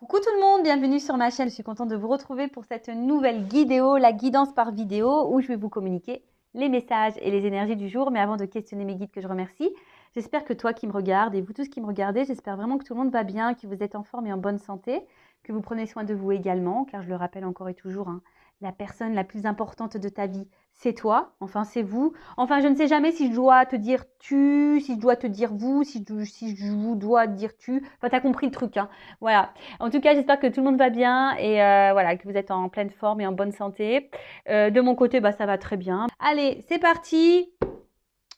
Coucou tout le monde, bienvenue sur ma chaîne. Je suis contente de vous retrouver pour cette nouvelle vidéo, la guidance par vidéo, où je vais vous communiquer les messages et les énergies du jour. Mais avant de questionner mes guides que je remercie, j'espère que toi qui me regardes et vous tous qui me regardez, j'espère vraiment que tout le monde va bien, que vous êtes en forme et en bonne santé, que vous prenez soin de vous également, car je le rappelle encore et toujours, hein, la personne la plus importante de ta vie, c'est toi, enfin c'est vous. Enfin, je ne sais jamais si je dois te dire tu, si je dois te dire vous, si je vous dois dire tu. Enfin, t'as compris le truc, hein. Voilà. En tout cas, j'espère que tout le monde va bien et voilà, que vous êtes en pleine forme et en bonne santé. De mon côté, bah, ça va très bien. Allez, c'est parti.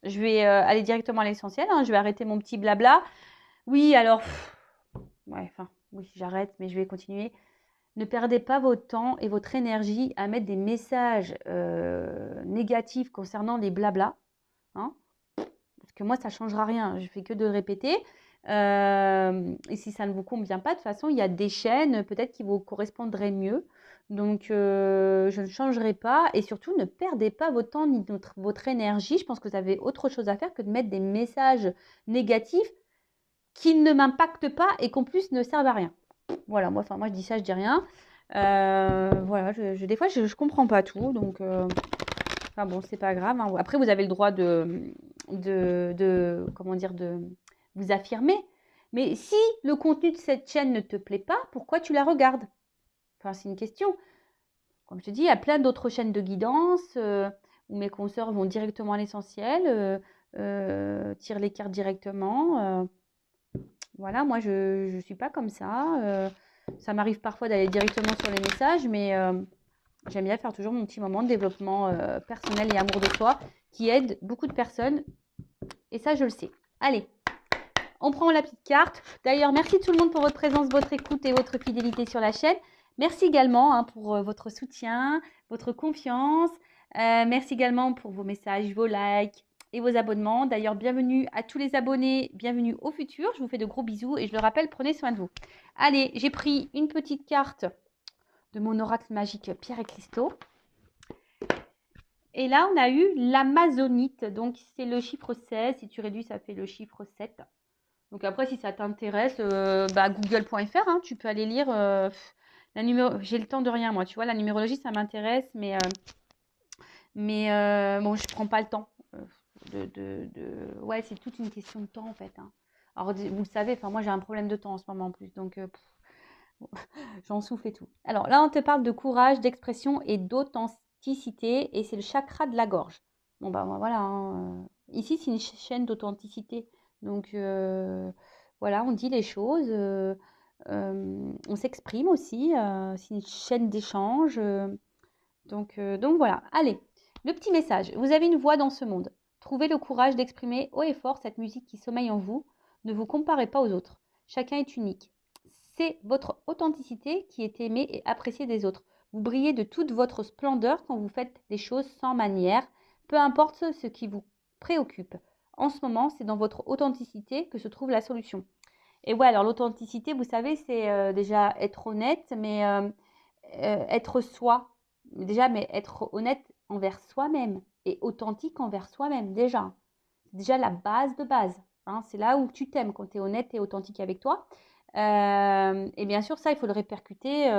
Je vais aller directement à l'essentiel, hein. Je vais arrêter mon petit blabla. Oui, alors, ouais, enfin, oui, j'arrête, mais je vais continuer. Ne perdez pas votre temps et votre énergie à mettre des messages négatifs concernant les blabla, hein, parce que moi, ça ne changera rien. Je fais que de répéter. Et si ça ne vous convient pas, de toute façon, il y a des chaînes peut-être qui vous correspondraient mieux. Donc, je ne changerai pas. Et surtout, ne perdez pas votre temps ni votre énergie. Je pense que vous avez autre chose à faire que de mettre des messages négatifs qui ne m'impactent pas et qu'en plus ne servent à rien. Voilà, moi je dis ça, je dis rien. Voilà, des fois, je ne comprends pas tout. Donc, enfin bon, c'est pas grave, hein. Après, vous avez le droit comment dire, de vous affirmer. Mais si le contenu de cette chaîne ne te plaît pas, pourquoi tu la regardes? Enfin, c'est une question. Comme je te dis, il y a plein d'autres chaînes de guidance où mes consoeurs vont directement à l'essentiel, tirent les cartes directement. Voilà, moi, je ne suis pas comme ça. Ça m'arrive parfois d'aller directement sur les messages, mais j'aime bien faire toujours mon petit moment de développement personnel et amour de soi qui aide beaucoup de personnes. Et ça, je le sais. Allez, on prend la petite carte. D'ailleurs, merci tout le monde pour votre présence, votre écoute et votre fidélité sur la chaîne. Merci également hein, pour votre soutien, votre confiance. Merci également pour vos messages, vos likes et vos abonnements. D'ailleurs, bienvenue à tous les abonnés, bienvenue au futur. Je vous fais de gros bisous et je le rappelle, prenez soin de vous. Allez, j'ai pris une petite carte de mon oracle magique Pierre et Cristaux. Et là, on a eu l'amazonite. Donc, c'est le chiffre 16. Si tu réduis, ça fait le chiffre 7. Donc après, si ça t'intéresse, google.fr, hein, tu peux aller lire la numéro. J'ai le temps de rien, moi. Tu vois, la numérologie, ça m'intéresse, mais bon, je prends pas le temps. Ouais, c'est toute une question de temps, en fait, hein. Alors, vous le savez, moi, j'ai un problème de temps en ce moment en plus. Donc, j'en souffle et tout. Alors là, on te parle de courage, d'expression et d'authenticité. Et c'est le chakra de la gorge. Bon, bah voilà, hein. Ici, c'est une chaîne d'authenticité. Donc, voilà, on dit les choses. On s'exprime aussi. C'est une chaîne d'échange. Donc voilà. Allez, le petit message. Vous avez une voix dans ce monde. Trouvez le courage d'exprimer haut et fort cette musique qui sommeille en vous. Ne vous comparez pas aux autres. Chacun est unique. C'est votre authenticité qui est aimée et appréciée des autres. Vous brillez de toute votre splendeur quand vous faites les choses sans manière, peu importe ce qui vous préoccupe. En ce moment, c'est dans votre authenticité que se trouve la solution. Et ouais, alors l'authenticité, vous savez, c'est déjà être honnête, mais être soi. Déjà, mais être honnête envers soi-même et authentique envers soi-même, déjà. C'est déjà la base de base, hein. C'est là où tu t'aimes, quand tu es honnête et authentique avec toi. Et bien sûr, ça, il faut le répercuter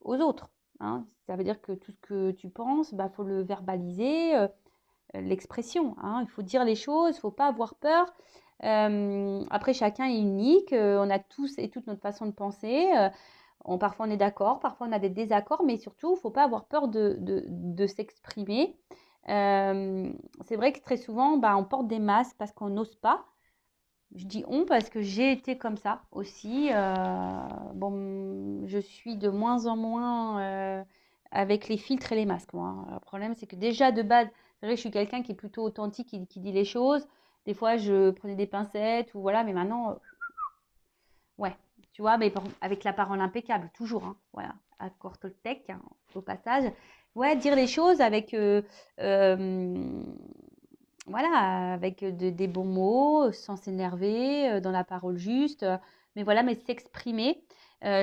aux autres, hein. Ça veut dire que tout ce que tu penses, bah, faut le verbaliser, l'expression, hein. Il faut dire les choses, il ne faut pas avoir peur. Après, chacun est unique. On a tous et toutes notre façon de penser. Parfois, on est d'accord, parfois, on a des désaccords, mais surtout, il ne faut pas avoir peur de s'exprimer. C'est vrai que très souvent, bah, on porte des masques parce qu'on n'ose pas. Je dis on parce que j'ai été comme ça aussi. Bon, je suis de moins en moins avec les filtres et les masques, moi, hein. Le problème, c'est que déjà de base, c'est vrai que je suis quelqu'un qui est plutôt authentique, qui dit les choses. Des fois, je prenais des pincettes ou voilà, mais maintenant, ouais, tu vois, mais avec la parole impeccable, toujours, hein, voilà, accord Toltec, hein, au passage. Ouais, dire les choses avec euh, voilà, avec des bons mots, sans s'énerver, dans la parole juste, mais voilà, mais s'exprimer.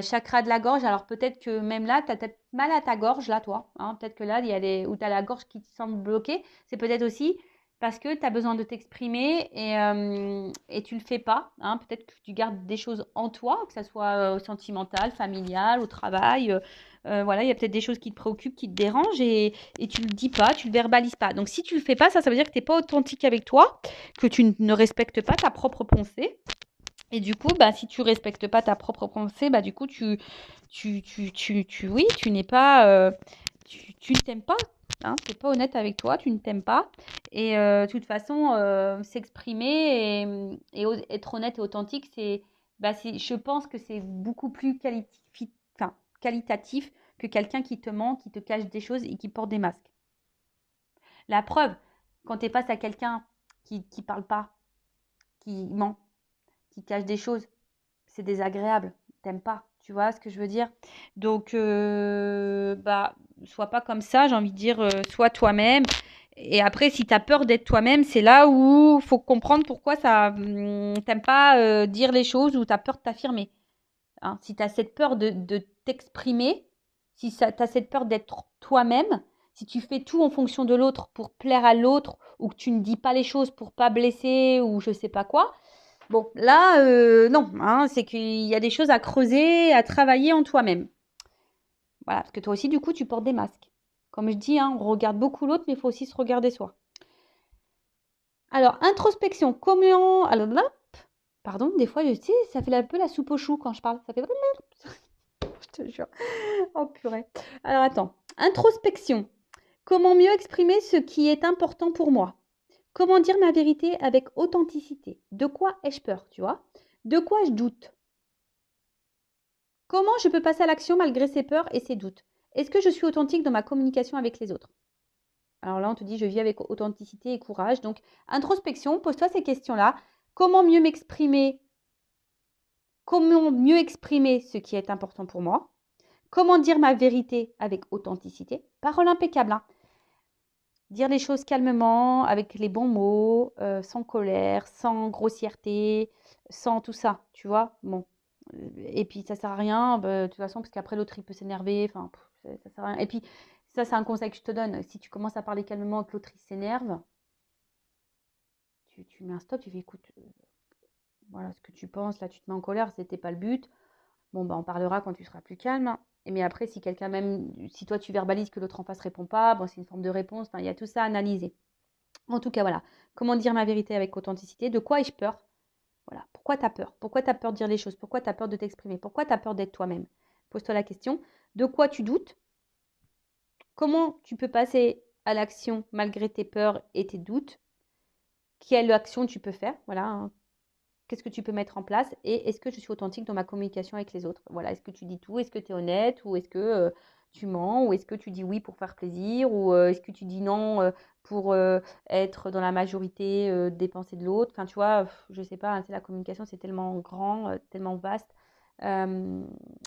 Chakra de la gorge, alors peut-être que même là, tu as peut-être mal à ta gorge, là, toi, hein. Peut-être que là, il y a où tu as la gorge qui te semble bloquée. C'est peut-être aussi parce que tu as besoin de t'exprimer et tu le fais pas. Hein. Peut-être que tu gardes des choses en toi, que ça soit sentimental, familial, au travail. Voilà, il y a peut-être des choses qui te préoccupent, qui te dérangent et tu le dis pas, tu le verbalises pas. Donc si tu le fais pas, ça veut dire que tu n'es pas authentique avec toi, que tu ne respectes pas ta propre pensée. Et du coup, bah, si tu respectes pas ta propre pensée, bah, du coup, oui, tu n'es pas, tu ne t'aimes pas. Hein, tu n'es pas honnête avec toi, tu ne t'aimes pas. Et de toute façon, s'exprimer être honnête et authentique, je pense que c'est beaucoup plus qualitatif que quelqu'un qui te ment, qui te cache des choses et qui porte des masques. La preuve, quand tu es face à quelqu'un qui ne parle pas, qui ment, qui cache des choses, c'est désagréable, t'aimes pas, tu vois ce que je veux dire? Donc, bah, sois pas comme ça, j'ai envie de dire, sois toi-même. Et après, si tu as peur d'être toi-même, c'est là où il faut comprendre pourquoi t'aimes pas dire les choses ou tu as peur de t'affirmer. Hein. Si tu as cette peur de t'exprimer, si tu as cette peur d'être toi-même, si tu fais tout en fonction de l'autre pour plaire à l'autre ou que tu ne dis pas les choses pour pas blesser ou je sais pas quoi, bon, là, non, hein, c'est qu'il y a des choses à creuser, à travailler en toi-même. Voilà, parce que toi aussi, du coup, tu portes des masques. Comme je dis, hein, on regarde beaucoup l'autre, mais il faut aussi se regarder soi. Alors, introspection, comment... Alors là, pardon, des fois, tu sais, ça fait un peu la soupe au chou quand je parle. Ça fait... Je te jure. Oh purée. Alors, attends. Introspection. Comment mieux exprimer ce qui est important pour moi? Comment dire ma vérité avec authenticité? De quoi ai-je peur, tu vois? De quoi je doute? Comment je peux passer à l'action malgré ses peurs et ses doutes? Est-ce que je suis authentique dans ma communication avec les autres? Alors là, on te dit, je vis avec authenticité et courage. Donc, introspection, pose-toi ces questions-là. Comment mieux m'exprimer? Comment mieux exprimer ce qui est important pour moi? Comment dire ma vérité avec authenticité? Parole impeccable, hein. Dire les choses calmement, avec les bons mots, sans colère, sans grossièreté, sans tout ça, tu vois? Bon. Et puis ça sert à rien, bah, de toute façon, parce qu'après l'autre il peut s'énerver, enfin, ça sert à rien. Et puis ça, c'est un conseil que je te donne. Si tu commences à parler calmement et que l'autre il s'énerve, tu mets un stop, tu fais écoute, voilà ce que tu penses, là tu te mets en colère, c'était pas le but. Bon, bah on parlera quand tu seras plus calme. Hein. Mais après, si quelqu'un même, si toi tu verbalises que l'autre en face répond pas, bon, c'est une forme de réponse. Enfin, il y a tout ça à analyser. En tout cas, voilà. Comment dire ma vérité avec authenticité? De quoi ai-je peur? Voilà. Pourquoi tu as peur? Pourquoi tu as peur de dire les choses? Pourquoi tu as peur de t'exprimer? Pourquoi tu as peur d'être toi-même? Pose-toi la question. De quoi tu doutes? Comment tu peux passer à l'action malgré tes peurs et tes doutes? Quelle action tu peux faire? Voilà. Hein. Qu'est-ce que tu peux mettre en place? Et est-ce que je suis authentique dans ma communication avec les autres? Voilà. Est-ce que tu dis tout? Est-ce que tu es honnête? Ou est-ce que tu mens? Ou est-ce que tu dis oui pour faire plaisir? Ou est-ce que tu dis non pour être dans la majorité des pensées de l'autre? Enfin, tu vois, je sais pas. Hein, la communication, c'est tellement grand, tellement vaste. Euh,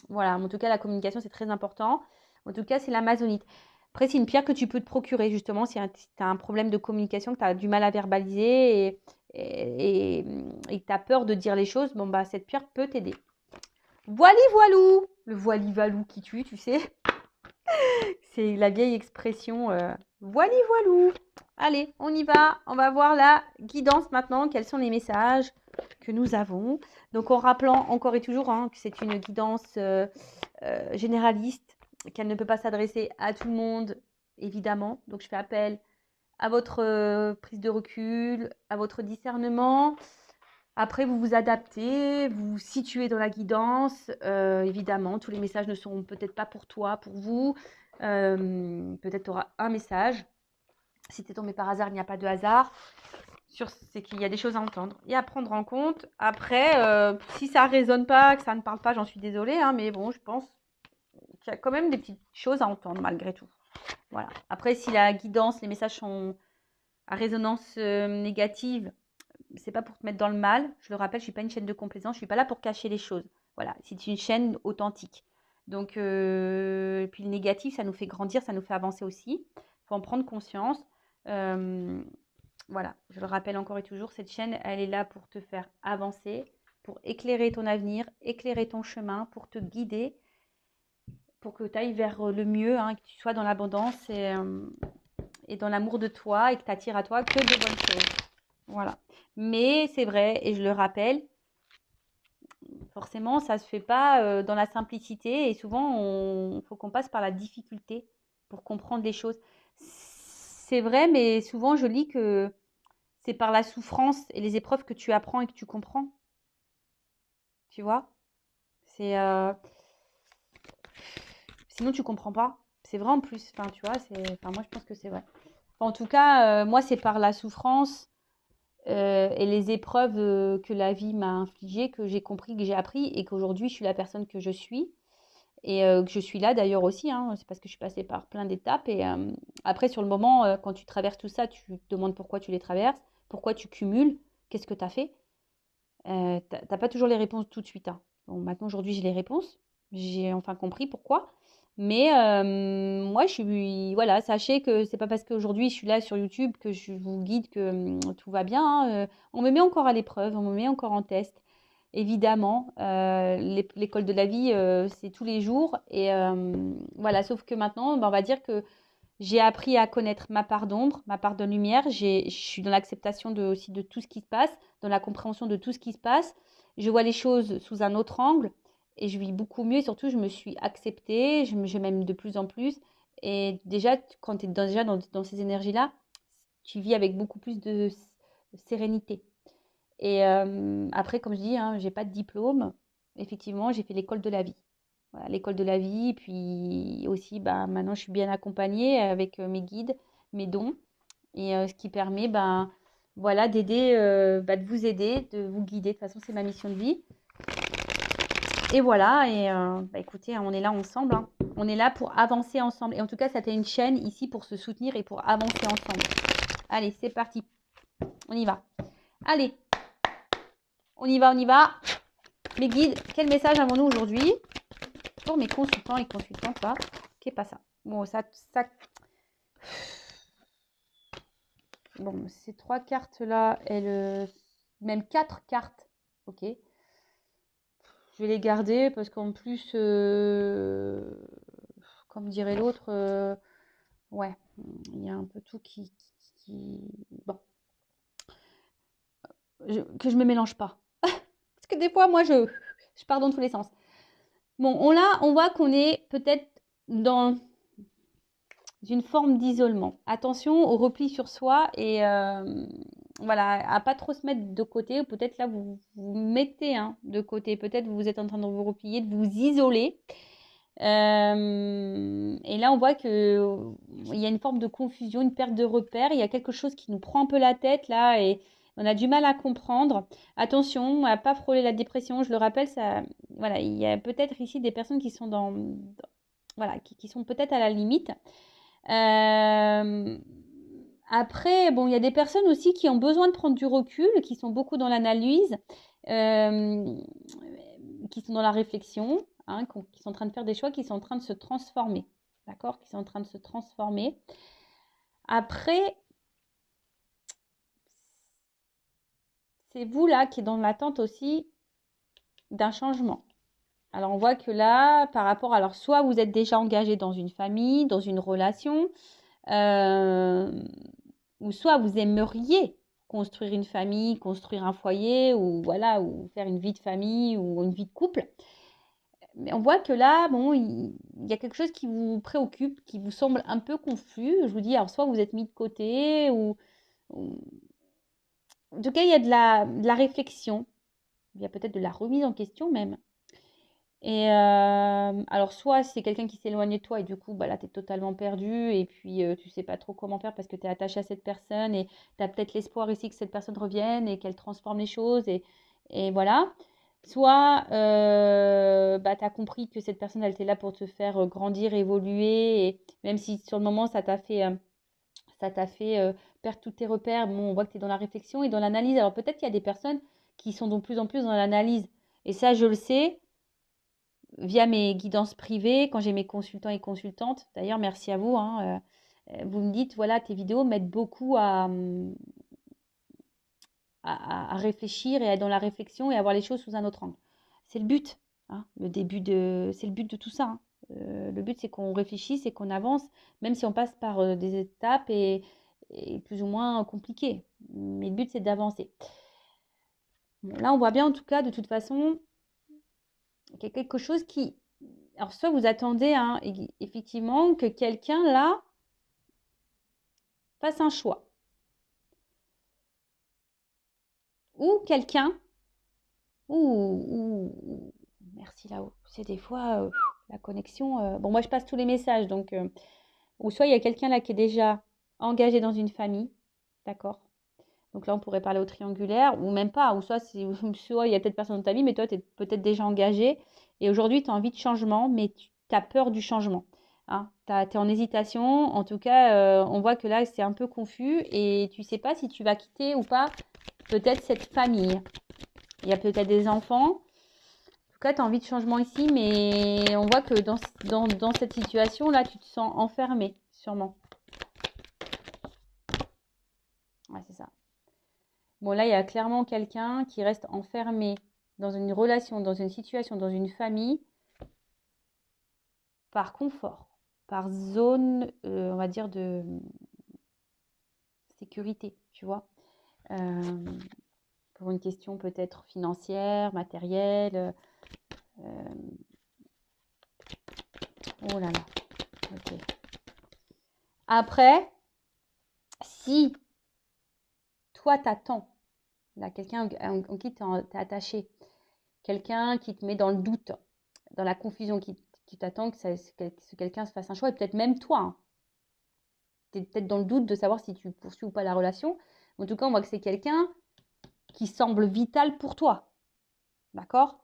voilà. En tout cas, la communication, c'est très important. En tout cas, c'est l'amazonite. Après, c'est une pierre que tu peux te procurer, justement, si tu as un problème de communication, que tu as du mal à verbaliser et que tu as peur de dire les choses, bon, bah, cette pierre peut t'aider. Voili voilou! Le voili valou qui tue, tu sais. C'est la vieille expression voili voilou. Allez, on y va. On va voir la guidance maintenant. Quels sont les messages que nous avons? Donc, en rappelant encore et toujours hein, que c'est une guidance généraliste, qu'elle ne peut pas s'adresser à tout le monde, évidemment. Donc, je fais appel à votre prise de recul, à votre discernement. Après, vous vous adaptez, vous vous situez dans la guidance. Évidemment, tous les messages ne seront peut-être pas pour toi, pour vous. Peut-être tu auras un message. Si tu es tombé par hasard, il n'y a pas de hasard. C'est qu'il y a des choses à entendre et à prendre en compte. Après, si ça ne résonne pas, que ça ne parle pas, j'en suis désolée. Hein, mais bon, je pense qu'il y a quand même des petites choses à entendre malgré tout. Voilà. Après, si la guidance, les messages sont à résonance négative, c'est pas pour te mettre dans le mal. Je le rappelle, je suis pas une chaîne de complaisance. Je suis pas là pour cacher les choses. Voilà, c'est une chaîne authentique. Donc, puis le négatif, ça nous fait grandir, ça nous fait avancer aussi. Il faut en prendre conscience. Voilà, je le rappelle encore et toujours, cette chaîne, elle est là pour te faire avancer, pour éclairer ton avenir, éclairer ton chemin, pour te guider, pour que tu ailles vers le mieux, hein, que tu sois dans l'abondance et dans l'amour de toi et que tu attires à toi que de bonnes choses. Voilà. Mais c'est vrai, et je le rappelle, forcément, ça ne se fait pas dans la simplicité et souvent, il faut qu'on passe par la difficulté pour comprendre les choses. C'est vrai, mais souvent, je lis que c'est par la souffrance et les épreuves que tu apprends et que tu comprends. Tu vois? C'est sinon tu comprends pas. C'est vrai en plus. Enfin, tu vois, moi je pense que c'est vrai. Enfin, en tout cas, moi c'est par la souffrance et les épreuves que la vie m'a infligées que j'ai compris, que j'ai appris et qu'aujourd'hui je suis la personne que je suis et que je suis là d'ailleurs aussi, hein. C'est parce que je suis passée par plein d'étapes et après sur le moment, quand tu traverses tout ça, tu te demandes pourquoi tu les traverses, pourquoi tu cumules, qu'est-ce que tu as fait. T'as pas toujours les réponses tout de suite, hein. Bon, maintenant, aujourd'hui, j'ai les réponses. J'ai enfin compris pourquoi. Mais moi, voilà, sachez que c'est pas parce qu'aujourd'hui je suis là sur YouTube que je vous guide que tout va bien, hein. On me met encore à l'épreuve, on me met encore en test. Évidemment, l'école de la vie, c'est tous les jours. Et voilà, sauf que maintenant, ben, on va dire que j'ai appris à connaître ma part d'ombre, ma part de lumière. Je suis dans l'acceptation aussi de tout ce qui se passe, dans la compréhension de tout ce qui se passe. Je vois les choses sous un autre angle et je vis beaucoup mieux. Et surtout, je me suis acceptée, je m'aime de plus en plus. Et déjà, quand tu es déjà dans ces énergies-là, tu vis avec beaucoup plus de sérénité. Et après, comme je dis, hein, j'ai pas de diplôme. Effectivement, j'ai fait l'école de la vie. Voilà, l'école de la vie. Et puis aussi, bah, maintenant, je suis bien accompagnée avec mes guides, mes dons. Et ce qui permet, ben, voilà, d'aider, bah, de vous aider, de vous guider. De toute façon, c'est ma mission de vie. Et voilà, et bah, écoutez, hein, on est là ensemble, hein. On est là pour avancer ensemble. Et en tout cas, ça a une chaîne ici pour se soutenir et pour avancer ensemble. Allez, c'est parti. On y va. Allez, on y va, on y va. Mes guides, quel message avons-nous aujourd'hui pour mes consultants et consultantes là, qui est pas ça. Bon, ça bon, ces 3 cartes là, même 4 cartes, ok. Je vais les garder parce qu'en plus, comme dirait l'autre, ouais, il y a un peu tout bon, que je me mélange pas. Parce que des fois, moi, je pars dans tous les sens. Bon, on voit qu'on est peut-être dans une forme d'isolement. Attention au repli sur soi et voilà, à pas trop se mettre de côté. Peut-être là, vous vous mettez de côté. Peut-être vous êtes en train de vous replier, de vous isoler. Et là, on voit que il y a une forme de confusion, une perte de repère. Il y a quelque chose qui nous prend un peu la tête là et on a du mal à comprendre. Attention à pas frôler la dépression. Je le rappelle, ça, voilà, il y a peut-être ici des personnes qui sont voilà, qui sont peut-être à la limite. Après, bon, il y a des personnes aussi qui ont besoin de prendre du recul, qui sont beaucoup dans l'analyse, euh, qui sont dans la réflexion, hein, qui sont en train de faire des choix, qui sont en train de se transformer. D'accord? Qui sont en train de se transformer. Après, c'est vous là qui êtes dans l'attente aussi d'un changement. Alors, on voit que là, par rapport, alors soit vous êtes déjà engagé dans une famille, dans une relation, ou soit vous aimeriez construire une famille, construire un foyer, ou voilà, ou faire une vie de famille ou une vie de couple. Mais on voit que là, bon, il y a quelque chose qui vous préoccupe, qui vous semble un peu confus. Je vous dis, alors soit vous êtes mis de côté, ou- en tout cas, il y a de la réflexion. Il y a peut-être de la remise en question même. Et alors, soit c'est quelqu'un qui s'éloigne de toi et du coup, bah, là, tu es totalement perdu et puis tu sais pas trop comment faire parce que tu es attaché à cette personne et tu as peut-être l'espoir ici que cette personne revienne et qu'elle transforme les choses et voilà. Soit bah, tu as compris que cette personne, elle était là pour te faire grandir, évoluer et même si sur le moment, ça t'a fait perdre tous tes repères, bon, on voit que tu es dans la réflexion et dans l'analyse. Alors peut-être qu'il y a des personnes qui sont de plus en plus dans l'analyse et ça, je le sais via mes guidances privées, quand j'ai mes consultants et consultantes. D'ailleurs, merci à vous, hein, vous me dites, voilà, tes vidéos m'aident beaucoup à réfléchir et à être dans la réflexion et à voir les choses sous un autre angle. C'est le but, hein, c'est le but de tout ça, hein. Le but, c'est qu'on réfléchisse et qu'on avance, même si on passe par des étapes et plus ou moins compliquées. Mais le but, c'est d'avancer. Bon, là, on voit bien, en tout cas, de toute façon, qu'il y a quelque chose qui... Alors, soit vous attendez, hein, effectivement, que quelqu'un, là, fasse un choix. Ou quelqu'un, merci là-haut, c'est des fois la connexion... Bon, moi, je passe tous les messages, donc... ou soit il y a quelqu'un là qui est déjà engagé dans une famille, d'accord? Donc là, on pourrait parler au triangulaire, ou même pas, ou soit il y a peut-être personne dans ta vie, mais toi, tu es peut-être déjà engagé, et aujourd'hui, tu as envie de changement, mais tu as peur du changement. Hein, tu es en hésitation, en tout cas, on voit que là, c'est un peu confus, et tu ne sais pas si tu vas quitter ou pas peut-être cette famille. Il y a peut-être des enfants. En tout cas, tu as envie de changement ici, mais on voit que dans cette situation-là, tu te sens enfermé, sûrement. Ouais, c'est ça. Bon, là, il y a clairement quelqu'un qui reste enfermé dans une relation, dans une situation, dans une famille, par confort, par zone, on va dire, de sécurité, tu vois. Pour une question peut-être financière, matérielle. Oh là là, ok. Après, si toi, t'attends, là, quelqu'un en qui tu es attaché, quelqu'un qui te met dans le doute, dans la confusion, qui t'attend que quelqu'un se fasse un choix, et peut-être même toi, hein. Tu es peut-être dans le doute de savoir si tu poursuis ou pas la relation. En tout cas, on voit que c'est quelqu'un qui semble vital pour toi. D'accord?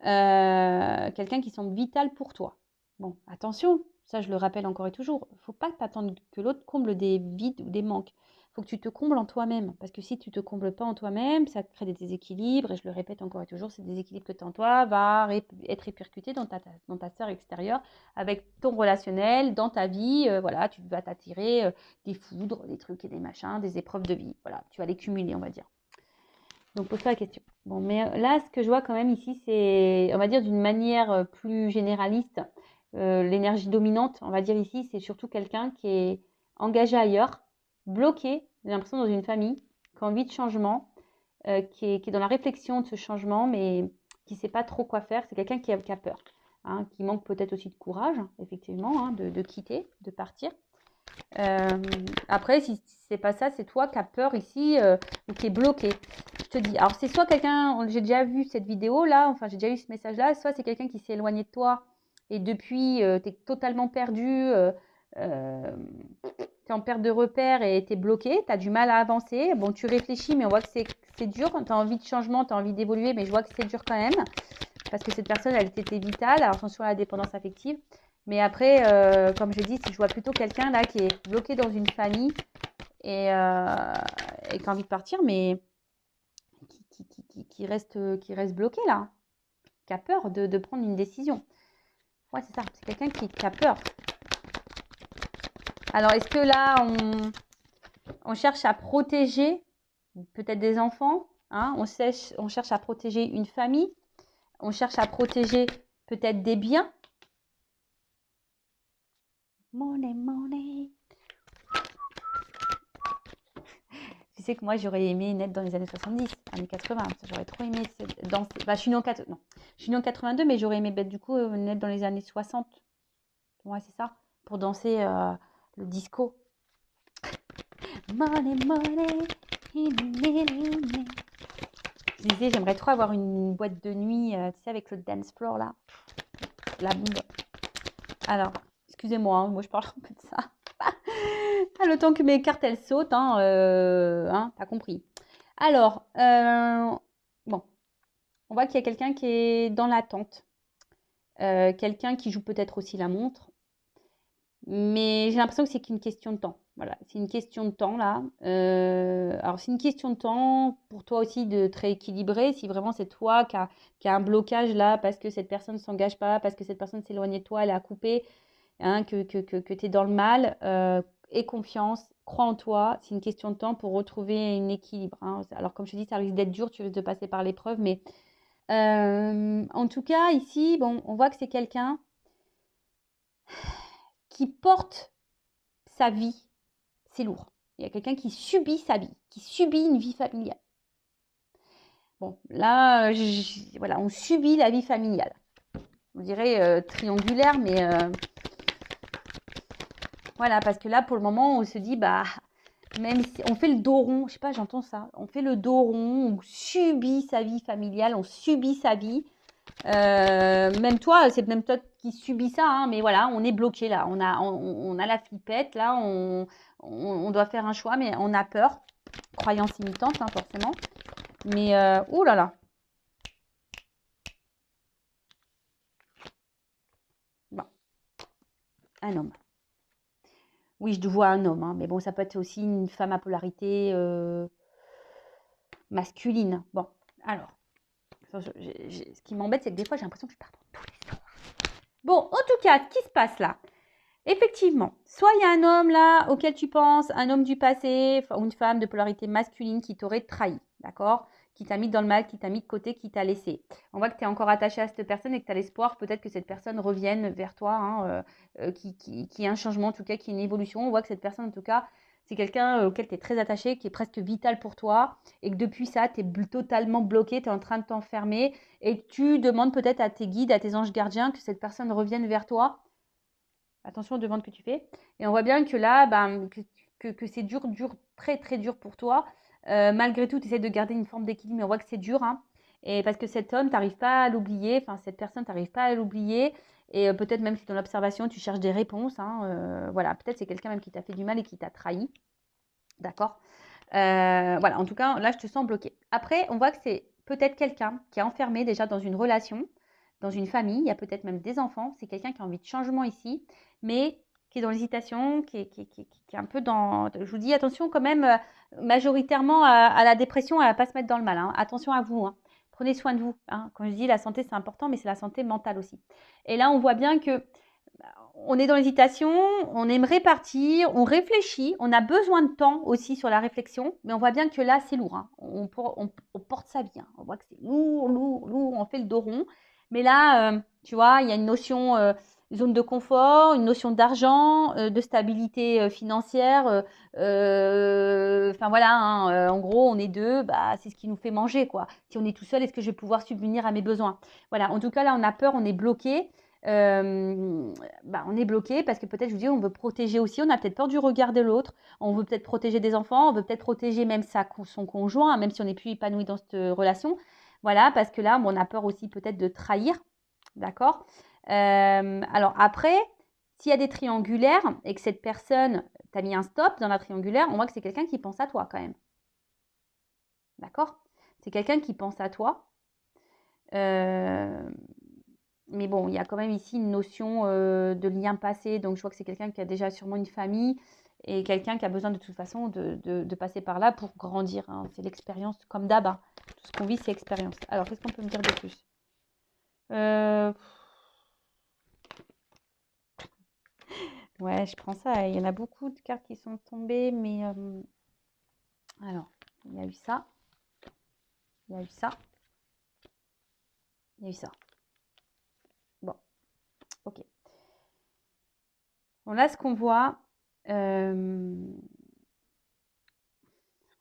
Quelqu'un qui semble vital pour toi. Bon, attention, ça je le rappelle encore et toujours, il ne faut pas t'attendre que l'autre comble des vides ou des manques. Il faut que tu te combles en toi-même. Parce que si tu ne te combles pas en toi-même, ça te crée des déséquilibres. Et je le répète encore et toujours, ces déséquilibres que tu as en toi va être répercuté dans ta sphère extérieure, avec ton relationnel, dans ta vie. Voilà, tu vas t'attirer des foudres, des trucs et des machins, des épreuves de vie. Voilà, tu vas les cumuler, on va dire. Donc, pose-toi la question. Bon, mais là, ce que je vois quand même ici, c'est, on va dire d'une manière plus généraliste, l'énergie dominante, on va dire ici, c'est surtout quelqu'un qui est engagé ailleurs, bloqué, j'ai l'impression, dans une famille, qui a envie de changement, qui est dans la réflexion de ce changement, mais qui ne sait pas trop quoi faire. C'est quelqu'un qui a peur, hein, qui manque peut-être aussi de courage, effectivement, hein, de quitter, de partir. Après, si c'est pas ça, c'est toi qui as peur ici ou qui est bloqué. Je te dis. Alors, c'est soit quelqu'un, j'ai déjà vu cette vidéo là, enfin, j'ai déjà eu ce message là, soit c'est quelqu'un qui s'est éloigné de toi et depuis, tu es totalement perdu, tu es en perte de repère et tu es bloqué, tu as du mal à avancer. Bon, tu réfléchis, mais on voit que c'est dur. Tu as envie de changement, tu as envie d'évoluer, mais je vois que c'est dur quand même parce que cette personne, elle était vitale. Alors, attention à la dépendance affective. Mais après, comme je dis, si je vois plutôt quelqu'un là qui est bloqué dans une famille et qui a envie de partir, mais qui reste bloqué là, qui a peur de prendre une décision. Ouais, c'est ça, c'est quelqu'un qui a peur. Alors, est-ce que là, on cherche à protéger peut-être des enfants, hein, on cherche à protéger une famille, on cherche à protéger peut-être des biens. Money, money. Tu sais que moi, j'aurais aimé naître dans les années 70, années 80. J'aurais trop aimé danser. Bah, je suis née en 82, mais j'aurais aimé du coup naître dans les années 60. Ouais, c'est ça. Pour danser le disco. Money, money, je disais, j'aimerais trop avoir une boîte de nuit, tu sais, avec le dance floor là. La bombe. Alors, excusez-moi, hein, moi je parle un peu de ça. Le temps que mes cartes elles sautent, hein, t'as compris. Alors, bon, on voit qu'il y a quelqu'un qui est dans l'attente. Quelqu'un qui joue peut-être aussi la montre. Mais j'ai l'impression que c'est qu'une question de temps. Voilà, c'est une question de temps là. Alors, c'est une question de temps pour toi aussi de te rééquilibrer. Si vraiment c'est toi qui a un blocage là parce que cette personne ne s'engage pas, parce que cette personne s'est éloignée de toi, elle a coupé, hein, que tu es dans le mal, aie confiance, crois en toi. C'est une question de temps pour retrouver un équilibre, hein. Alors, comme je te dis, ça risque d'être dur, tu risques de passer par l'épreuve, mais en tout cas, ici, bon, on voit que c'est quelqu'un qui porte sa vie. C'est lourd. Il y a quelqu'un qui subit sa vie, qui subit une vie familiale. Bon, là, voilà, on subit la vie familiale. On dirait triangulaire, mais voilà, parce que là, pour le moment, on se dit, bah, même si on fait le dos rond, je sais pas, j'entends ça, on fait le dos rond, on subit sa vie familiale, on subit sa vie. Même toi, c'est même toi qui subis ça, hein, mais voilà, on est bloqué là, on a la flippette, là, on doit faire un choix, mais on a peur, croyance limitante, hein, forcément. Mais, oh là là. Bon, un homme. Oui, je vois un homme, hein, mais bon, ça peut être aussi une femme à polarité masculine. Bon, alors, ce qui m'embête, c'est que des fois, j'ai l'impression que je pars dans tous les sens. Bon, en tout cas, ce qui se passe là, effectivement, soit il y a un homme là auquel tu penses, un homme du passé, ou une femme de polarité masculine qui t'aurait trahi, d'accord? Qui t'a mis dans le mal, qui t'a mis de côté, qui t'a laissé. On voit que tu es encore attaché à cette personne et que tu as l'espoir peut-être que cette personne revienne vers toi, hein, qu'il y ait un changement, en tout cas, qu'il y ait une évolution. On voit que cette personne, en tout cas, c'est quelqu'un auquel tu es très attaché, qui est presque vital pour toi, et que depuis ça, tu es totalement bloqué, tu es en train de t'enfermer, et tu demandes peut-être à tes guides, à tes anges gardiens, que cette personne revienne vers toi. Attention aux demandes que tu fais. Et on voit bien que là, ben, que c'est dur, très très dur pour toi. Malgré tout, tu essaies de garder une forme d'équilibre, mais on voit que c'est dur. Hein. Et parce que cet homme, tu n'arrives pas à l'oublier, enfin cette personne, tu n'arrives pas à l'oublier. Et peut-être même si dans l'observation, tu cherches des réponses. Hein, voilà, peut-être c'est quelqu'un même qui t'a fait du mal et qui t'a trahi. D'accord. Voilà, en tout cas, là, je te sens bloqué. Après, on voit que c'est peut-être quelqu'un qui est enfermé déjà dans une relation, dans une famille, il y a peut-être même des enfants. C'est quelqu'un qui a envie de changement ici, mais qui est dans l'hésitation, qui est un peu dans... Je vous dis, attention quand même, majoritairement à la dépression, à ne pas se mettre dans le mal. Hein. Attention à vous. Hein. Prenez soin de vous. Hein. Quand je dis la santé, c'est important, mais c'est la santé mentale aussi. Et là, on voit bien que on est dans l'hésitation, on aimerait partir, on réfléchit, on a besoin de temps aussi sur la réflexion, mais on voit bien que là, c'est lourd. Hein. On porte sa vie. Hein. On voit que c'est lourd, on fait le dos rond. Mais là, tu vois, il y a une notion zone de confort, une notion d'argent, de stabilité financière. Enfin voilà, hein, en gros, on est deux, bah, c'est ce qui nous fait manger, quoi. Si on est tout seul, est-ce que je vais pouvoir subvenir à mes besoins? Voilà, en tout cas, là, on a peur, on est bloqué. On est bloqué parce que peut-être, je vous dis, on veut protéger aussi, on a peut-être peur du regard de l'autre, on veut peut-être protéger des enfants, on veut peut-être protéger même son conjoint, même si on n'est plus épanoui dans cette relation. Voilà, parce que là, on a peur aussi peut-être de trahir, d'accord. Alors après, s'il y a des triangulaires et que cette personne t'a mis un stop dans la triangulaire, on voit que c'est quelqu'un qui pense à toi quand même. D'accord. C'est quelqu'un qui pense à toi. Mais bon, il y a quand même ici une notion de lien passé. Donc, je vois que c'est quelqu'un qui a déjà sûrement une famille et quelqu'un qui a besoin de toute façon de passer par là pour grandir. Hein. C'est l'expérience, comme d'hab. Hein. Tout ce qu'on vit, c'est l'expérience. Alors, qu'est-ce qu'on peut me dire de plus Ouais, je prends ça. Il y en a beaucoup de cartes qui sont tombées, mais... Alors, il y a eu ça. Il y a eu ça. Il y a eu ça. Bon, ok. Bon, là, ce qu'on voit... on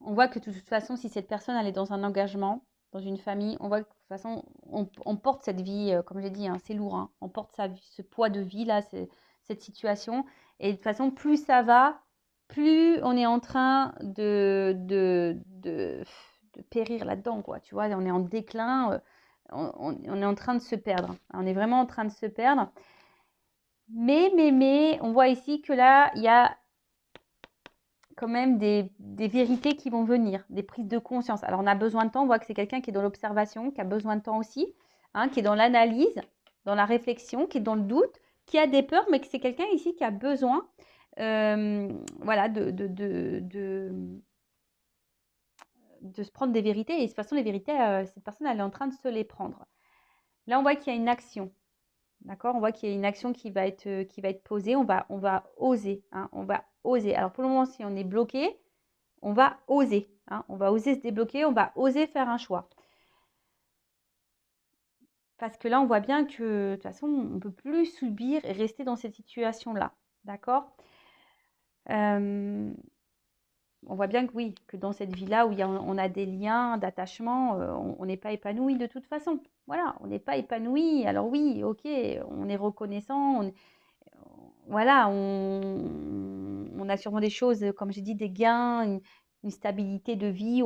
voit que de toute façon, si cette personne elle est dans un engagement, dans une famille, on voit que de toute façon, on porte cette vie, comme j'ai dit, hein, c'est lourd. Hein, on porte ce poids de vie, là, cette situation. Et de toute façon, plus ça va, plus on est en train de périr là-dedans, quoi. Tu vois, on est en déclin, on est en train de se perdre. On est vraiment en train de se perdre. Mais, on voit ici que là, il y a quand même des vérités qui vont venir, des prises de conscience. Alors, on a besoin de temps, on voit que c'est quelqu'un qui est dans l'observation, qui a besoin de temps aussi, hein, qui est dans l'analyse, dans la réflexion, qui est dans le doute, qui a des peurs, mais que c'est quelqu'un ici qui a besoin voilà, de se prendre des vérités. Et de toute façon, les vérités, cette personne, elle est en train de se les prendre. Là, on voit qu'il y a une action. D'accord. On voit qu'il y a une action qui va être posée. On va oser. Hein, on va oser. Alors, pour le moment, si on est bloqué, on va oser. Hein, on va oser se débloquer. On va oser faire un choix. Parce que là, on voit bien que, de toute façon, on ne peut plus subir et rester dans cette situation-là. D'accord? On voit bien que oui, que dans cette vie-là où on a des liens d'attachement, on n'est pas épanoui de toute façon. Voilà, on n'est pas épanoui. Alors oui, ok, on est reconnaissant, voilà, on a sûrement des choses, comme j'ai dit, des gains, une stabilité de vie.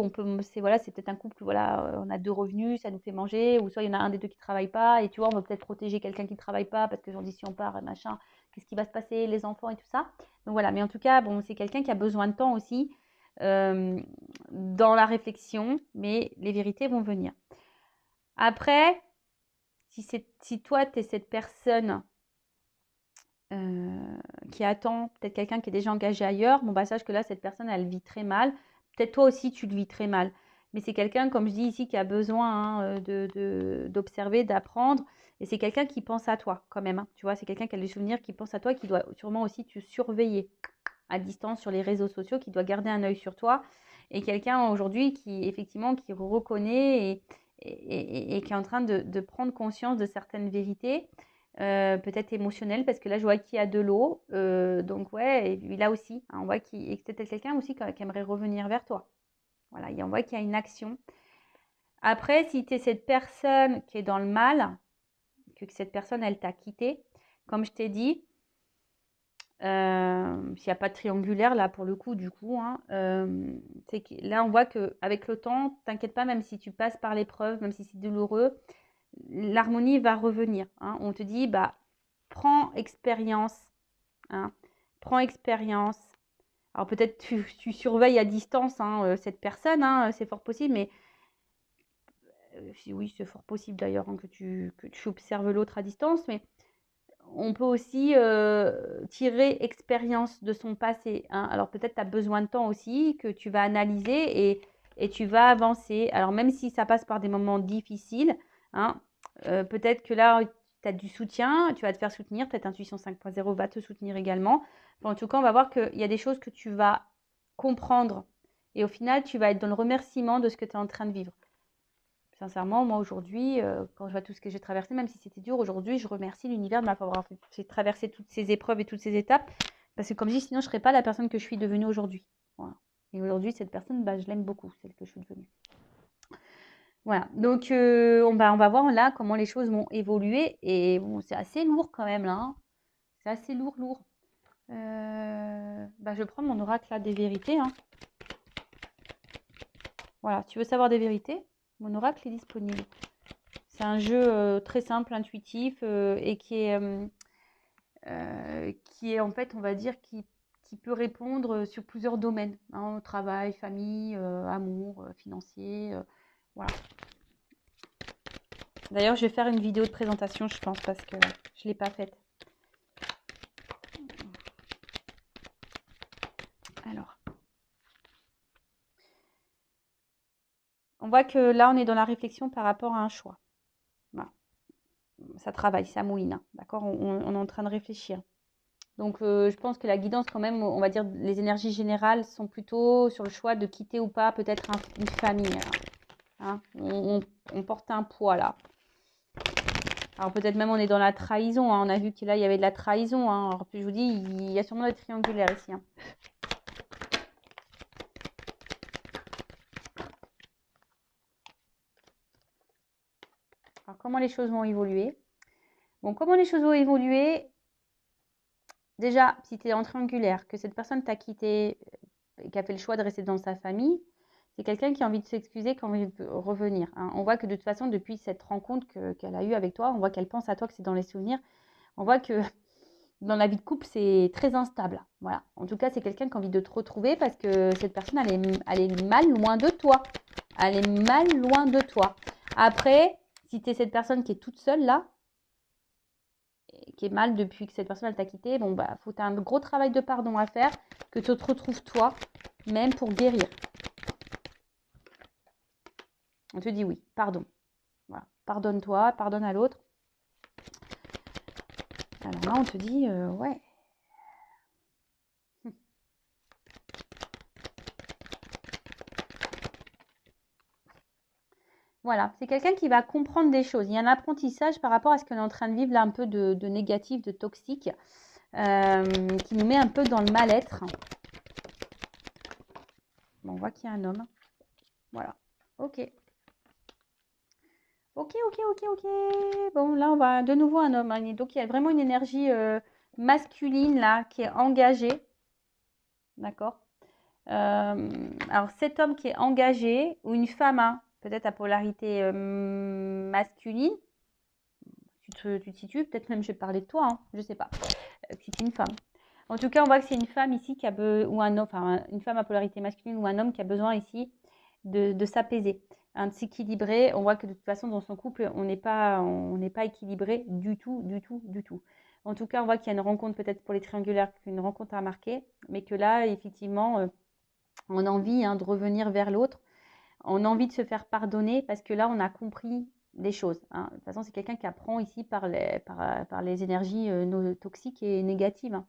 Voilà, c'est peut-être un couple, voilà, on a deux revenus, ça nous fait manger, ou soit il y en a un des deux qui ne travaille pas, et tu vois, on va peut-être protéger quelqu'un qui ne travaille pas, parce que j'en dis si on part, machin, qu'est-ce qui va se passer, les enfants et tout ça. Donc voilà, mais en tout cas, bon, c'est quelqu'un qui a besoin de temps aussi dans la réflexion, mais les vérités vont venir. Après, si toi, tu es cette personne qui attend peut-être quelqu'un qui est déjà engagé ailleurs, bon bah sache que là, cette personne, elle vit très mal. Peut-être toi aussi, tu le vis très mal. Mais c'est quelqu'un, comme je dis ici, qui a besoin d'observer, d'apprendre. Et c'est quelqu'un qui pense à toi quand même. Hein. Tu vois, c'est quelqu'un qui a des souvenirs, qui pense à toi, qui doit sûrement aussi te surveiller à distance sur les réseaux sociaux, qui doit garder un œil sur toi. Et quelqu'un aujourd'hui qui, effectivement, qui reconnaît et qui est en train de prendre conscience de certaines vérités. Peut-être émotionnel parce que là je vois qu'il y a de l'eau donc ouais et lui là aussi hein, on voit qu'il et que c'est quelqu'un aussi qui aimerait revenir vers toi voilà on voit qu'il y a une action après si tu es cette personne qui est dans le mal que cette personne elle t'a quitté comme je t'ai dit s'il n'y a pas de triangulaire là pour le coup du coup hein, c'est que là on voit que avec le temps t'inquiète pas même si tu passes par l'épreuve même si c'est douloureux l'harmonie va revenir hein. On te dit bah prends expérience. Hein. Prends expérience. Alors peut-être tu surveilles à distance hein, cette personne, hein, c'est fort possible, mais oui, c'est fort possible d'ailleurs hein, que tu observes l'autre à distance, mais on peut aussi tirer expérience de son passé. Hein. Alors peut-être tu as besoin de temps aussi que tu vas analyser et tu vas avancer. Alors même si ça passe par des moments difficiles, hein, peut-être que là, tu as du soutien, tu vas te faire soutenir, peut-être Intuition 5.0 va te soutenir également. Enfin, en tout cas, on va voir qu'il y a des choses que tu vas comprendre et au final, tu vas être dans le remerciement de ce que tu es en train de vivre. Sincèrement, moi aujourd'hui, quand je vois tout ce que j'ai traversé, même si c'était dur, aujourd'hui, je remercie l'univers de m'avoir fait traverser toutes ces épreuves et toutes ces étapes. Parce que comme je dis, sinon je ne serais pas la personne que je suis devenue aujourd'hui. Voilà. Et aujourd'hui, cette personne, bah, je l'aime beaucoup, celle que je suis devenue. Voilà. Donc, on va voir là comment les choses vont évoluer. Et bon, c'est assez lourd quand même là. Hein. C'est assez lourd, lourd. Je prends mon oracle là des vérités. Hein. Voilà, tu veux savoir des vérités? Mon oracle est disponible. C'est un jeu très simple, intuitif et qui est en fait, on va dire, qui peut répondre sur plusieurs domaines. Hein, travail, famille, amour, financier. Voilà. D'ailleurs, je vais faire une vidéo de présentation, je pense, parce que je ne l'ai pas faite. Alors. On voit que là, on est dans la réflexion par rapport à un choix. Voilà. Ça travaille, ça mouine. Hein, d'accord on est en train de réfléchir. Donc, je pense que la guidance, quand même, on va dire, les énergies générales sont plutôt sur le choix de quitter ou pas peut-être une famille. Hein. On porte un poids là. Alors, peut-être même on est dans la trahison. Hein. On a vu que là, il y avait de la trahison. Hein. Alors, puis je vous dis, il y a sûrement des triangulaires ici. Hein. Alors, comment les choses vont évoluer? Bon, comment les choses vont évoluer? Déjà, si tu es en triangulaire, que cette personne t'a quitté, qui a fait le choix de rester dans sa famille, c'est quelqu'un qui a envie de s'excuser, qui a envie de revenir. Hein. On voit que de toute façon, depuis cette rencontre qu'elle a eue avec toi, on voit qu'elle pense à toi, que c'est dans les souvenirs. On voit que dans la vie de couple, c'est très instable. Voilà. En tout cas, c'est quelqu'un qui a envie de te retrouver parce que cette personne, elle est mal loin de toi. Elle est mal loin de toi. Après, si tu es cette personne qui est toute seule là, qui est mal depuis que cette personne elle t'a quitté, bon bah faut un gros travail de pardon à faire, que tu te retrouves toi, même pour guérir. On te dit oui, pardon. Voilà. Pardonne-toi, pardonne à l'autre. Alors là, on te dit ouais. Voilà, c'est quelqu'un qui va comprendre des choses. Il y a un apprentissage par rapport à ce qu'on est en train de vivre là, un peu de négatif, de toxique. qui nous met un peu dans le mal-être. Bon, on voit qu'il y a un homme. Voilà. Ok. Ok, ok, ok, ok. Bon, là, on va de nouveau un homme, hein. Donc, il y a vraiment une énergie masculine, là, qui est engagée. D'accord? Alors, cet homme qui est engagé, ou une femme, hein, peut-être à polarité masculine, tu te situes, peut-être même je vais parler de toi, hein, je ne sais pas, si c'est une femme. En tout cas, on voit que c'est une femme ici qui a ou un homme, enfin une femme à polarité masculine ou un homme qui a besoin ici de s'apaiser, hein, de s'équilibrer. On voit que de toute façon, dans son couple, on n'est pas équilibré du tout, du tout, du tout. En tout cas, on voit qu'il y a une rencontre peut-être pour les triangulaires, une rencontre à marquer, mais que là, effectivement, on a envie, hein, de revenir vers l'autre. On a envie de se faire pardonner parce que là, on a compris des choses, hein. De toute façon, c'est quelqu'un qui apprend ici par les énergies toxiques et négatives, hein.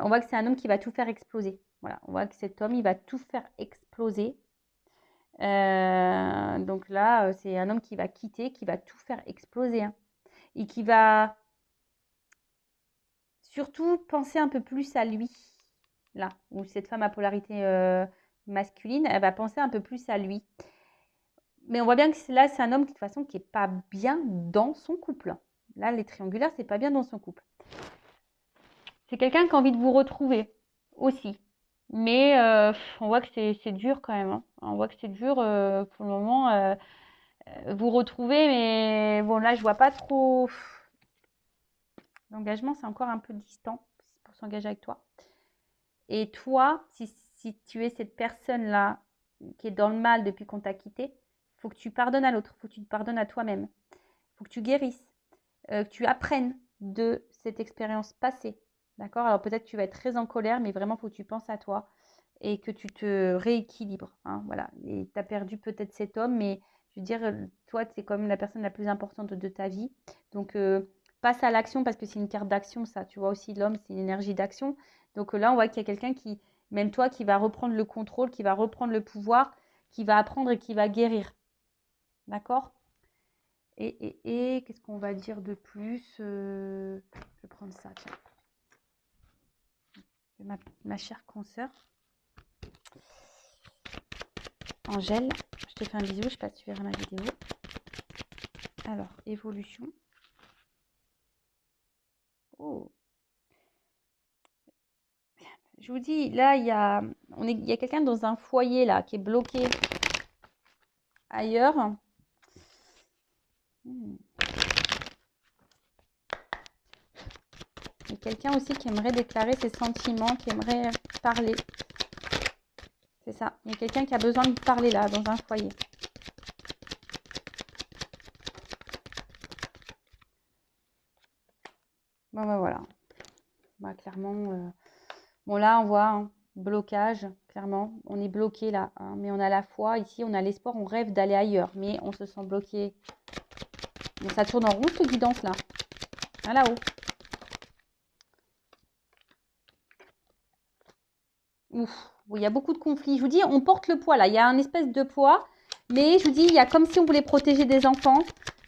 On voit que c'est un homme qui va tout faire exploser. Voilà, on voit que cet homme, il va tout faire exploser. Donc là, c'est un homme qui va quitter, qui va tout faire exploser, hein, et qui va surtout penser un peu plus à lui. Là, où cette femme à polarité masculine, elle va penser un peu plus à lui. Mais on voit bien que là, c'est un homme qui, de toute façon, qui n'est pas bien dans son couple. Là, les triangulaires, c'est pas bien dans son couple. C'est quelqu'un qui a envie de vous retrouver aussi. Mais on voit que c'est dur quand même, hein. On voit que c'est dur pour le moment. Vous retrouver, mais bon, là, je vois pas trop. L'engagement, c'est encore un peu distant pour s'engager avec toi. Et toi, si tu es cette personne-là qui est dans le mal depuis qu'on t'a quitté, il faut que tu pardonnes à l'autre, il faut que tu te pardonnes à toi-même. Il faut que tu guérisses, que tu apprennes de cette expérience passée. D'accord? Alors peut-être que tu vas être très en colère, mais vraiment, il faut que tu penses à toi et que tu te rééquilibres, hein, voilà. Et tu as perdu peut-être cet homme, mais je veux dire, toi, tu es quand même la personne la plus importante de ta vie. Donc, passe à l'action parce que c'est une carte d'action, ça. Tu vois aussi, l'homme, c'est une énergie d'action. Donc là, on voit qu'il y a quelqu'un qui, même toi, qui va reprendre le contrôle, qui va reprendre le pouvoir, qui va apprendre et qui va guérir. D'accord? Et qu'est-ce qu'on va dire de plus? Je vais prendre ça, tiens. Ma chère consoeur. Angèle, je te fais un bisou, je ne sais pas si tu verras ma vidéo. Alors, évolution. Oh. Je vous dis, là, il y a quelqu'un dans un foyer là qui est bloqué ailleurs. Il y a quelqu'un aussi qui aimerait déclarer ses sentiments, qui aimerait parler. C'est ça. Il y a quelqu'un qui a besoin de parler là, dans un foyer. Bon, ben voilà. Bah, clairement, bon là, on voit un blocage, clairement. On est bloqué là, hein, mais on a la foi. Ici, on a l'espoir, on rêve d'aller ailleurs, mais on se sent bloqué. Donc, ça tourne en rond, cette guidance là. Ah, là-haut. Ouf, il y a beaucoup de conflits. Je vous dis, on porte le poids là. Il y a un espèce de poids, mais je vous dis, il y a comme si on voulait protéger des enfants.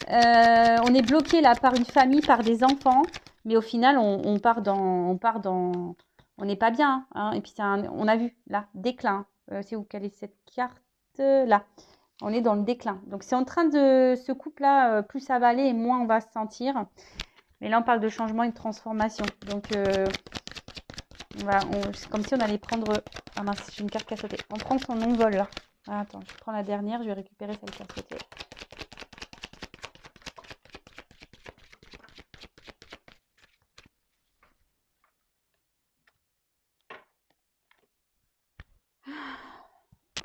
On est bloqué là par une famille, par des enfants, mais au final, on part dans, on n'est pas bien, hein. Et puis on a vu là, déclin. C'est où quelle est cette carte là? On est dans le déclin. Donc c'est en train de ce couple-là, plus ça va aller et moins on va se sentir. Mais là, on parle de changement et de transformation. Donc voilà, c'est comme si on allait prendre. Ah mince, j'ai une carte qui a sauté. On prend son envol là. Ah, attends, je prends la dernière, je vais récupérer celle qui a sauté.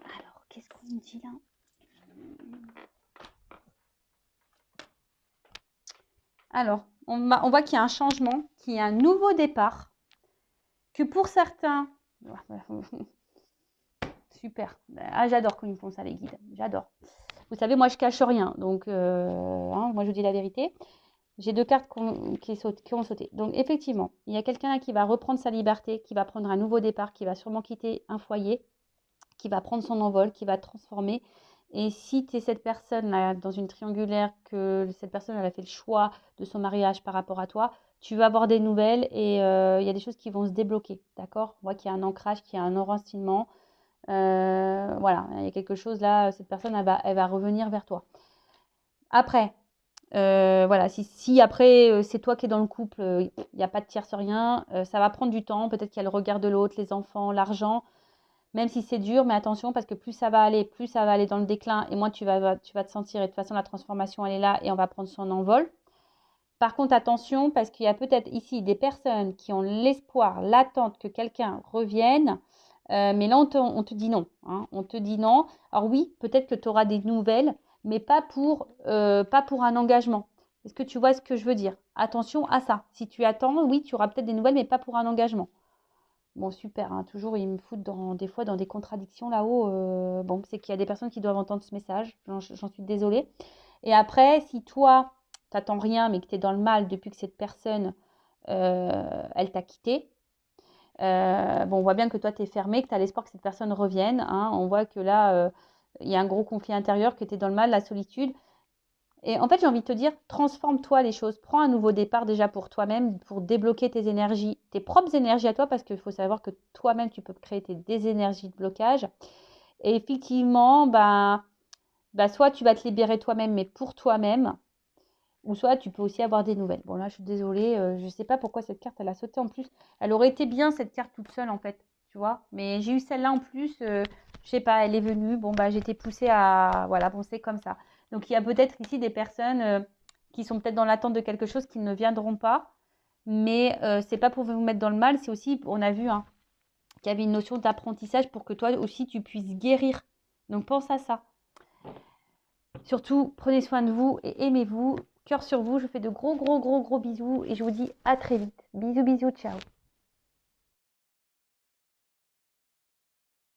Alors, qu'est-ce qu'on me dit là? Alors, on voit qu'il y a un changement, qu'il y a un nouveau départ, que pour certains... Super. Ah, j'adore quand ils me font ça, les guides. J'adore. Vous savez, moi, je cache rien. Donc, hein, moi, je dis la vérité. J'ai deux cartes qui ont sauté. Donc, effectivement, il y a quelqu'un qui va reprendre sa liberté, qui va prendre un nouveau départ, qui va sûrement quitter un foyer, qui va prendre son envol, qui va transformer Et si tu es cette personne-là dans une triangulaire, que cette personne elle a fait le choix de son mariage par rapport à toi, tu vas avoir des nouvelles et il y a des choses qui vont se débloquer, d'accord? On voit qu'il y a un ancrage, qu'il y a un enracinement. Voilà, il y a quelque chose là, cette personne, elle va revenir vers toi. Après, voilà, si après c'est toi qui es dans le couple, il n'y a pas de tierce rien, ça va prendre du temps. Peut-être qu'il y a le regard de l'autre, les enfants, l'argent, même si c'est dur, mais attention parce que plus ça va aller, dans le déclin et moins tu vas te sentir. Et de toute façon, la transformation, elle est là et on va prendre son envol. Par contre, attention parce qu'il y a peut-être ici des personnes qui ont l'espoir, l'attente que quelqu'un revienne. Mais là, on te dit non, hein. On te dit non. Alors oui, peut-être que tu auras des nouvelles, mais pas pour un engagement. Est-ce que tu vois ce que je veux dire? Attention à ça. Si tu attends, oui, tu auras peut-être des nouvelles, mais pas pour un engagement. Bon, super, hein. Toujours, ils me foutent des fois dans des contradictions là-haut. Bon, c'est qu'il y a des personnes qui doivent entendre ce message. J'en suis désolée. Et après, si toi, tu n'attends rien, mais que tu es dans le mal depuis que cette personne, elle t'a quitté, bon, on voit bien que toi, tu es fermé, que tu as l'espoir que cette personne revienne, hein. On voit que là, il y a un gros conflit intérieur, que tu es dans le mal, la solitude. Et en fait, j'ai envie de te dire, transforme-toi les choses. Prends un nouveau départ déjà pour toi-même, pour débloquer tes énergies, tes propres énergies à toi, parce qu'il faut savoir que toi-même, tu peux créer des énergies de blocage. Et effectivement, soit tu vas te libérer toi-même, mais pour toi-même, ou soit tu peux aussi avoir des nouvelles. Bon, là, je suis désolée, je ne sais pas pourquoi cette carte, elle a sauté en plus. Elle aurait été bien, cette carte toute seule, en fait, tu vois. Mais j'ai eu celle-là en plus, je sais pas, elle est venue. Bon, j'étais poussée à... Voilà, bon, c'est comme ça. Donc, il y a peut-être ici des personnes qui sont peut-être dans l'attente de quelque chose qui ne viendront pas. Mais c'est pas pour vous mettre dans le mal, c'est aussi, on a vu, hein, qu'il y avait une notion d'apprentissage pour que toi aussi, tu puisses guérir. Donc, pense à ça. Surtout, prenez soin de vous et aimez-vous. Cœur sur vous, je vous fais de gros bisous et je vous dis à très vite. Bisous, bisous, ciao.